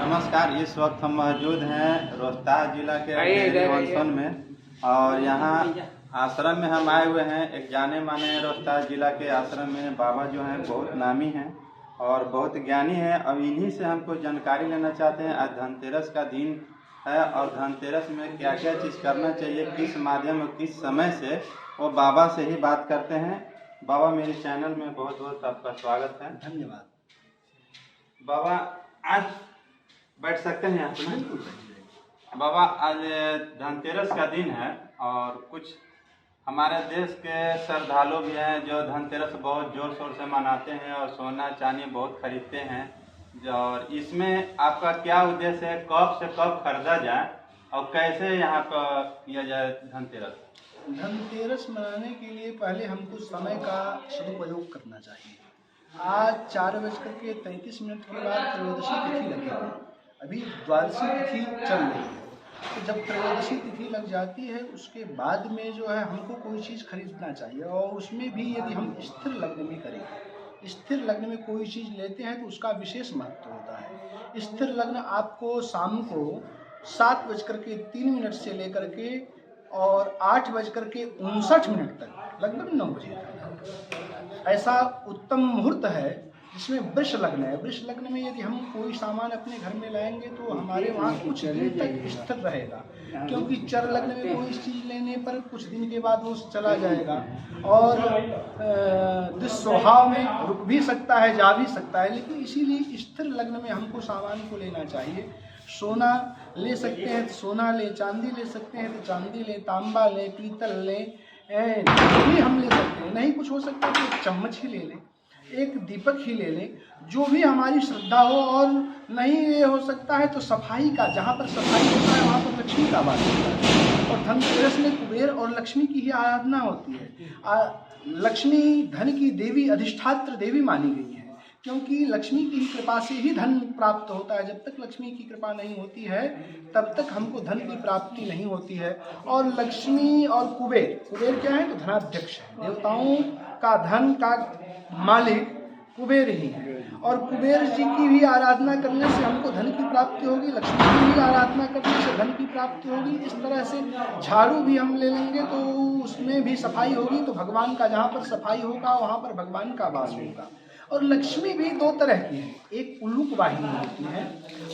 नमस्कार। इस वक्त हम मौजूद हैं रोहतास जिला के वंशन में और यहाँ आश्रम में हम आए हुए हैं। एक जाने माने रोहतास जिला के आश्रम में बाबा जो हैं बहुत नामी हैं और बहुत ज्ञानी हैं। अब इन्हीं से हमको जानकारी लेना चाहते हैं। आज धनतेरस का दिन है और धनतेरस में क्या क्या चीज़ करना चाहिए, किस माध्यम और किस समय से, वो बाबा से ही बात करते हैं। बाबा मेरे चैनल में बहुत बहुत आपका स्वागत है। धन्यवाद। बाबा आज बैठ सकते हैं आप? बाबा आज धनतेरस का दिन है और कुछ हमारे देश के श्रद्धालु भी हैं जो धनतेरस बहुत जोर शोर से मनाते हैं और सोना चांदी बहुत खरीदते हैं। और इसमें आपका क्या उद्देश्य है, कब से कब खरीदा जाए और कैसे यहाँ पर किया जाए धनतेरस? धनतेरस मनाने के लिए पहले हमको समय का सदुपयोग करना चाहिए। आज 4:33 के बाद त्रयोदशी तिथि लगी है। अभी द्वादशी तिथि चल रही है, तो जब त्रयोदशी तिथि लग जाती है उसके बाद में जो है हमको कोई चीज़ खरीदना चाहिए। और उसमें भी यदि हम स्थिर लग्न में करें, स्थिर लग्न में कोई चीज़ लेते हैं तो उसका विशेष महत्व होता है। स्थिर लग्न आपको शाम को 7:03 से लेकर के और 8:59 तक, लगभग 9 बजे तक ऐसा उत्तम मुहूर्त है जिसमें वृष लग्न है। वृष लग्न में यदि हम कोई सामान अपने घर में लाएंगे तो हमारे वहाँ कुछ दिन तक स्थिर रहेगा, क्योंकि चर लग्न में कोई चीज़ लेने पर कुछ दिन के बाद वो चला जाएगा और दुस्वभाव में रुक भी सकता है, जा भी सकता है। लेकिन इसीलिए स्थिर लग्न में हमको सामान को लेना चाहिए। सोना ले सकते हैं तो सोना ले, चांदी ले सकते हैं तो चांदी ले, तांबा ले, पीतल ले, भी हम ले सकते हैं। नहीं कुछ हो सकता है तो एक चम्मच ही ले लें, एक दीपक ही ले लें, जो भी हमारी श्रद्धा हो। और नहीं ये हो सकता है तो सफाई का, जहाँ पर सफाई होता है वहाँ पर लक्ष्मी का वास होता है। और धनतेरस में कुबेर और लक्ष्मी की ही आराधना होती है। लक्ष्मी धन की देवी, अधिष्ठात्र देवी मानी गई है, क्योंकि लक्ष्मी की कृपा से ही धन प्राप्त होता है। जब तक लक्ष्मी की कृपा नहीं होती है तब तक हमको धन की प्राप्ति नहीं होती है। और लक्ष्मी और कुबेर, कुबेर क्या है तो धनाध्यक्ष है, देवताओं का धन का मालिक कुबेर ही है। और कुबेर जी की भी आराधना करने से हमको धन की प्राप्ति होगी, लक्ष्मी की भी आराधना करने से धन की प्राप्ति होगी। इस तरह से झाड़ू भी हम ले लेंगे तो उसमें भी सफाई होगी, तो भगवान का, जहाँ पर सफाई होगा वहाँ पर भगवान का वास होगा। और लक्ष्मी भी दो तरह की है, एक उल्लूक वाहिनी होती है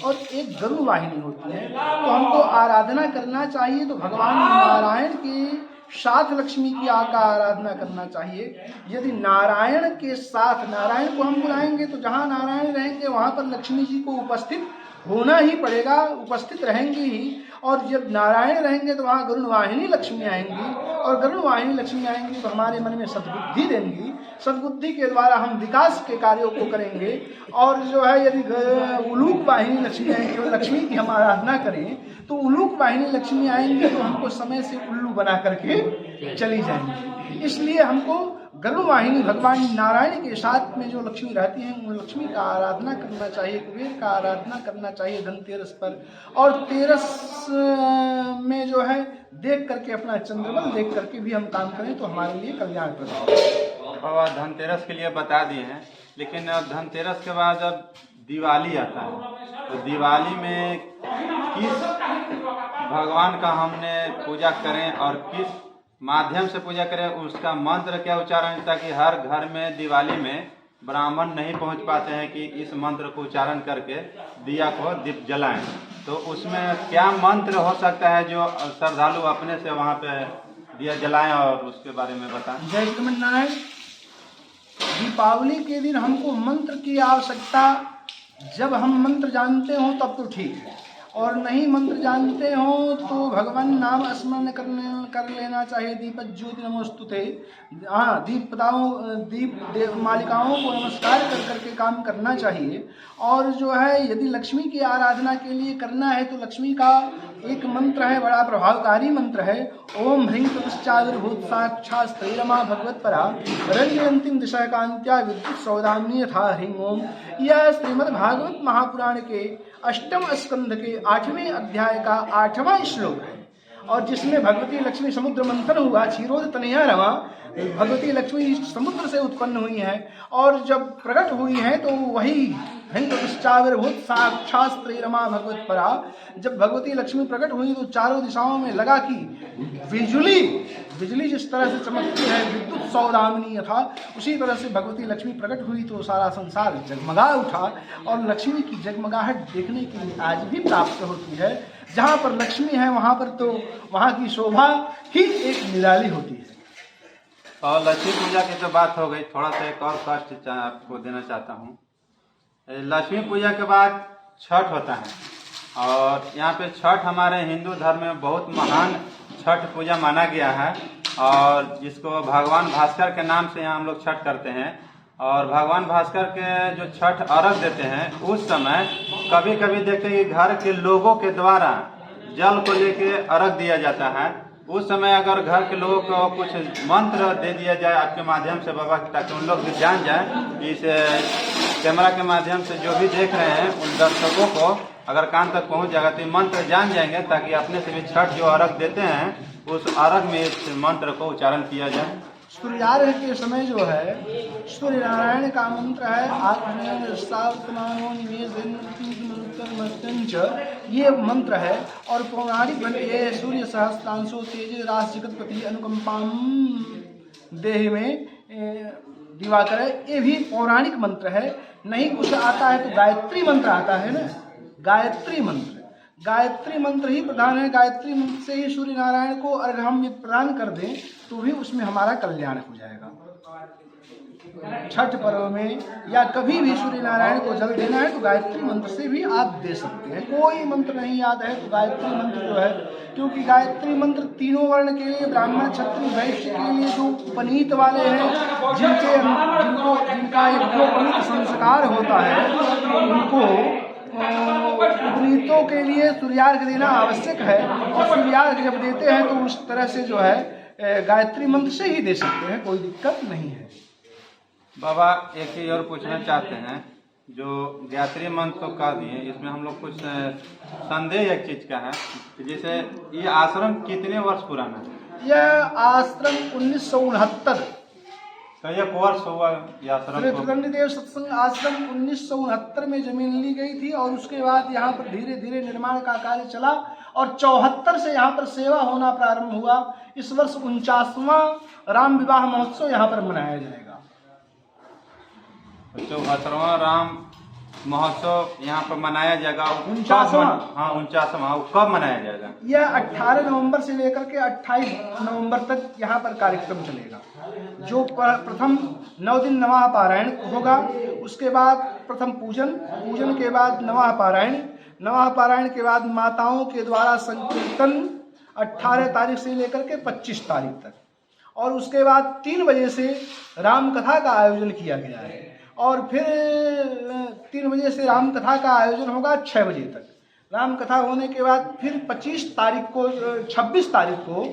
और एक गरुड़ वाहिनी होती है। तो हमको आराधना करना चाहिए तो भगवान नारायण के साथ लक्ष्मी की आराधना करना चाहिए। यदि नारायण के साथ, नारायण को हम बुलाएंगे तो जहाँ नारायण रहेंगे वहाँ पर लक्ष्मी जी को उपस्थित होना ही पड़ेगा, उपस्थित रहेंगे ही। और जब नारायण रहेंगे तो वहाँ गरुड़ वाहिनी लक्ष्मी आएंगी, और गरुड़ वाहिनी लक्ष्मी आएंगी तो हमारे मन में सद्बुद्धि देंगी। सद्बुद्धि के द्वारा हम विकास के कार्यों को करेंगे। और जो है यदि उलूक वाहिनी लक्ष्मी आएंगी और लक्ष्मी की हम आराधना करें तो उलूक वाहिनी लक्ष्मी आएंगी तो हमको समय से उल्लू बना करके चली जाएंगी। इसलिए हमको गरुड़ वाहिनी भगवान नारायण के साथ में जो लक्ष्मी रहती हैं उन लक्ष्मी का आराधना करना चाहिए, कुबेर का आराधना करना चाहिए धनतेरस पर। और तेरस में जो है देख करके, अपना चंद्रबल देख करके भी हम काम करें तो हमारे लिए कल्याणप्रद है। बाबा धनतेरस के लिए बता दिए हैं, लेकिन अब धनतेरस के बाद अब दिवाली आता है, तो दिवाली में किस भगवान का हमने पूजा करें और किस माध्यम से पूजा करें, उसका मंत्र क्या उच्चारण, ताकि हर घर में दिवाली में ब्राह्मण नहीं पहुंच पाते हैं कि इस मंत्र को उच्चारण करके दिया को दीप जलाएं। तो उसमें क्या मंत्र हो सकता है जो श्रद्धालु अपने से वहां पे दिया जलाएं, और उसके बारे में बताएं। जय श्रीमन्नारायण। दीपावली के दिन हमको मंत्र की आवश्यकता, जब हम मंत्र जानते हो तब तो ठीक है, और नहीं मंत्र जानते हो तो भगवान नाम स्मरण कर लेना चाहिए। दीपज्योति नमोस्तुते। हाँ, दीप मालिकाओं को नमस्कार कर करके काम करना चाहिए। और जो है यदि लक्ष्मी की आराधना के लिए करना है तो लक्ष्मी का एक मंत्र है, बड़ा प्रभावकारी मंत्र है। ओम ह्रीं तपश्चादुर्भूत साक्षात् स्त्रीरमा भगवत्परा रंजयंतीं दिशा कांत्या विद्युत सौदामिनी यथा ह्रीं ओम। यह श्रीमद् भागवत महापुराण के 8वें स्कंध के 8वें अध्याय का 8वां श्लोक है, और जिसमें भगवती लक्ष्मी समुद्र मंथन हुआ, क्षीरोद तनया रमा। भगवती लक्ष्मी समुद्र से उत्पन्न हुई हैं और जब प्रकट हुई हैं तो वही हिंदुश्चाविर्भूत साक्षात् स्त्री रमा भगवत परा। जब भगवती लक्ष्मी प्रकट हुई तो चारों दिशाओं में लगा कि बिजली जिस तरह से चमकती है, विद्युत सौदामिनी था, उसी तरह से भगवती लक्ष्मी प्रकट हुई तो सारा संसार जगमगा उठा। और लक्ष्मी की जगमगाहट देखने के लिए आज भी प्राप्त होती है। जहाँ पर लक्ष्मी है वहाँ पर तो वहाँ की शोभा ही एक निराली होती है। और लक्ष्मी पूजा की तो बात हो गई, थोड़ा सा एक और कष्ट आपको देना चाहता हूँ। लक्ष्मी पूजा के बाद छठ होता है और यहाँ पे छठ हमारे हिंदू धर्म में बहुत महान छठ पूजा माना गया है और जिसको भगवान भास्कर के नाम से यहाँ हम लोग छठ करते हैं। और भगवान भास्कर के जो छठ अर्घ देते हैं उस समय कभी कभी देखते हैं कि घर के लोगों के द्वारा जल को लेके अर्घ दिया जाता है। उस समय अगर घर के लोगों को कुछ मंत्र दे दिया जाए आपके माध्यम से बाबा, ताकि उन लोग भी जान जाए कि इस कैमरा के माध्यम से जो भी देख रहे हैं उन दर्शकों को अगर कान तक पहुंच जाएगा तो ये मंत्र जान जाएंगे, ताकि अपने से भी छठ जो अर्घ देते हैं उस अर्घ में इस मंत्र को उच्चारण किया जाए। सूर्यार्घ के समय जो है सूर्य नारायण का मंत्र है आत्मनिर्भर सावतमानो निवेश, ये मंत्र है। और पौराणिक ग्रंथ ये सूर्य सहस्त्रांशो तेज रास जगतपति अनुकंपाम देह में दिवाकर है, ये भी पौराणिक मंत्र है। नहीं कुछ आता है तो गायत्री मंत्र आता है ना, गायत्री मंत्र ही प्रधान है। गायत्री मंत्र से ही सूर्य नारायण को अगर हम प्रदान कर दें तो भी उसमें हमारा कल्याण हो जाएगा। छठ पर्व में या कभी भी सूर्य नारायण को जल देना है तो गायत्री मंत्र से भी आप दे सकते हैं। कोई मंत्र नहीं याद है तो गायत्री मंत्र जो है, क्योंकि गायत्री मंत्र तीनों वर्ण के लिए, ब्राह्मण क्षत्रिय वैश्य के लिए जो उपनीत वाले हैं, जिनका एक जो उपनीत संस्कार होता है, उनको उपनीतों के लिए सूर्यार्घ देना आवश्यक है। और सूर्यार्घ जब देते हैं तो उस तरह से जो है गायत्री मंत्र से ही दे सकते हैं, कोई दिक्कत नहीं है। बाबा एक चीज और पूछना चाहते हैं, जो गायत्री मंत्र तो कह दिए, इसमें हम लोग कुछ संदेह एक चीज का है, जैसे ये आश्रम कितने वर्ष पुराना है? यह आश्रम 1969 तो ये वर्ष हुआ ये आश्रम? देव सत्संग आश्रम 1969 में जमीन ली गई थी और उसके बाद यहाँ पर धीरे धीरे निर्माण का कार्य चला और 74 से यहाँ पर सेवा होना प्रारंभ हुआ। इस वर्ष 49वां राम विवाह महोत्सव यहाँ पर मनाया जाएगा। 74वां राम महोत्सव यहाँ पर मनाया जाएगा। 49वां? हाँ 49वां। कब मनाया जाएगा? यह 18 नवंबर से लेकर के 28 नवंबर तक यहाँ पर कार्यक्रम चलेगा। जो प्रथम 9 दिन नवाह पारायण होगा, उसके बाद प्रथम पूजन के बाद नवाह पारायण के बाद माताओं के द्वारा संकीर्तन 18 तारीख से लेकर के 25 तारीख तक, और उसके बाद 3 बजे से राम कथा का आयोजन किया गया है। और फिर 3 बजे से राम कथा का आयोजन होगा 6 बजे तक। राम कथा होने के बाद फिर 26 तारीख को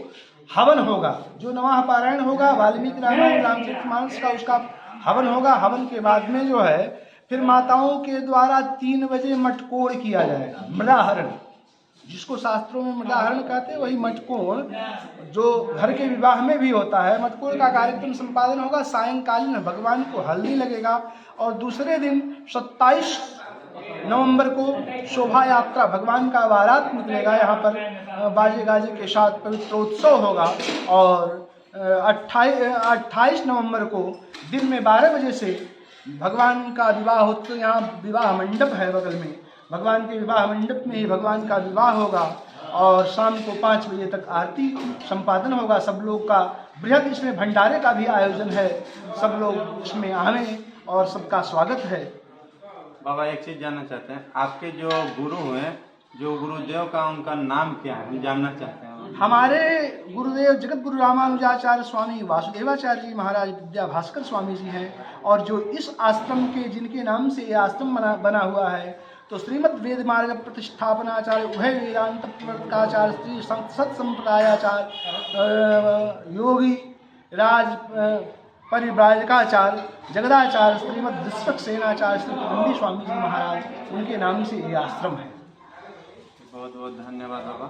हवन होगा। जो नवाह पारायण होगा वाल्मीकि रामायण रामचरितमानस का, उसका हवन होगा। हवन के बाद में जो है फिर माताओं के द्वारा 3 बजे मटकोड़ किया जाएगा, मृदाहरण, जिसको शास्त्रों में मृदाहरण कहते हैं, वही मटकोड़ जो घर के विवाह में भी होता है। मटकोड़ का कार्यक्रम संपादन होगा। सायंकालीन भगवान को हल्दी लगेगा और दूसरे दिन 27 नवंबर को शोभा यात्रा भगवान का बारात निकलेगा। यहाँ पर बाजे गाजे के साथ पवित्रोत्सव होगा। और 28 नवंबर को दिन में 12 बजे से भगवान का विवाह होता है। यहाँ विवाह मंडप है बगल में, भगवान के विवाह मंडप में ही भगवान का विवाह होगा। और शाम को 5 बजे तक आरती संपादन होगा। सब लोग का बृहद इसमें भंडारे का भी आयोजन है। सब लोग इसमें आवें और सबका स्वागत है। बाबा एक चीज जानना चाहते हैं, आपके जो गुरु हैं, जो गुरुदेव का उनका नाम क्या है, जानना चाहते हैं। हमारे गुरुदेव जगत गुरु रामानुजाचार्य स्वामी वासुदेवाचार्य जी महाराज विद्या भास्कर स्वामी जी हैं। और जो इस आश्रम के जिनके नाम से ये आश्रम बना हुआ है, तो श्रीमद वेद मार्ग प्रतिष्ठापनाचार्य उभय वेदांत प्रवर्तकाचार्य श्री सत संप्रदायाचार्य योगी राज परिव्राजकाचार्य जगदाचार्य श्रीमद विश्वक सेनाचार्य श्री पंडित स्वामी जी महाराज, उनके नाम से ये आश्रम है। बहुत बहुत धन्यवाद बाबा।